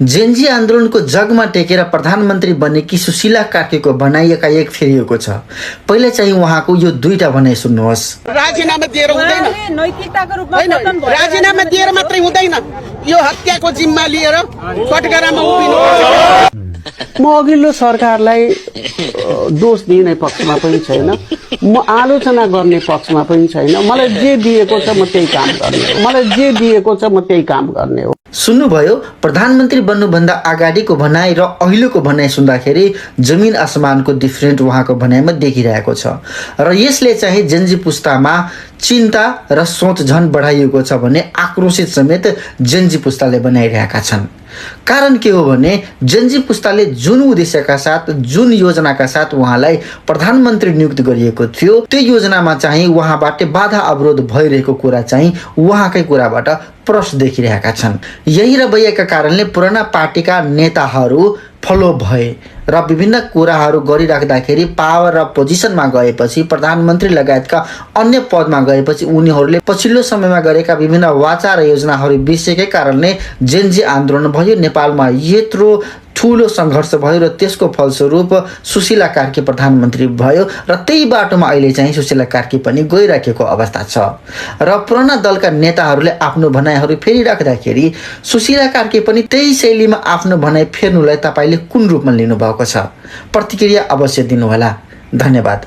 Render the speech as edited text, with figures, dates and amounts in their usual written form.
Gen Z आन्दोलनको जगमा टेकेर प्रधानमन्त्री बनेकी सुशीला कार्कीको भनाइ एकाएक फेरिएको छ। पहिले चाहिँ उहाँको यो दुईटा भनाइ सुन्नुहोस्। राजीनामा दिएर हुँदैन, नैतिकताको रूपमा होइन पतन भयो। राजीनामा दिएर मात्रै हुँदैन, यो हत्याको जिम्मा लिएर कटघरामा उभिनु। म अघिल्लो सरकारलाई दोष दिने पक्षमा पनि छैन, म आलोचना गर्ने पक्षमा पनि छैन। मलाई जे दिएको छ म त्यही काम गर्ने हो, मलाई जे दिएको छ म त्यही काम गर्ने हो। सुन्नुभयो, प्रधानमन्त्री बन्नुभन्दा अगाडिको भनाइ र अहिलेको भनाइ सुन्दाखेरि जमिन आसमानको डिफरेन्ट उहाँको भनाइमा देखिरहेको छ। र यसले चाहिँ जेनजी पुस्तामा चिन्ता र सोच झन बढाइएको छ भने आक्रोशित समेत जेनजी पुस्ताले बनाइरहेका छन्। कारण के हो भने जेनजी पुस्ताले जुन उद्देश्यका साथ, जुन योजनाका साथ उहाँलाई प्रधानमन्त्री नियुक्त गरिएको थियो, त्यो योजनामा चाहिँ उहाँबाट बाधा अवरोध भइरहेको कुरा चाहिँ उहाँकै कुराबाट प्रश्न देखिरहेका छन्। यही रवैयाका कारणले पुराना पार्टीका नेताहरू फलो भए र विभिन्न कुराहरू गरिराख्दाखेरि पावर र पोजिसनमा गएपछि, प्रधानमन्त्री लगायतका अन्य पदमा गएपछि उनीहरूले पछिल्लो समयमा गरेका विभिन्न वाचा र योजनाहरू बिर्सेकै कारणले जेनजी आन्दोलन भयो। नेपालमा यत्रो ठुलो सङ्घर्ष भयो र त्यसको फलस्वरूप सुशीला कार्की प्रधानमन्त्री भयो र त्यही बाटोमा अहिले चाहिँ सुशीला कार्की पनि गइराखेको अवस्था छ। र पुराना दलका नेताहरूले आफ्नो भनाइहरू फेरिराख्दाखेरि सुशीला कार्की पनि त्यही शैलीमा आफ्नो भनाइ फेर्नुलाई तपाईँले कुन रूपमा लिनुभएको छ? प्रतिक्रिया अवश्य दिनुहोला। धन्यवाद।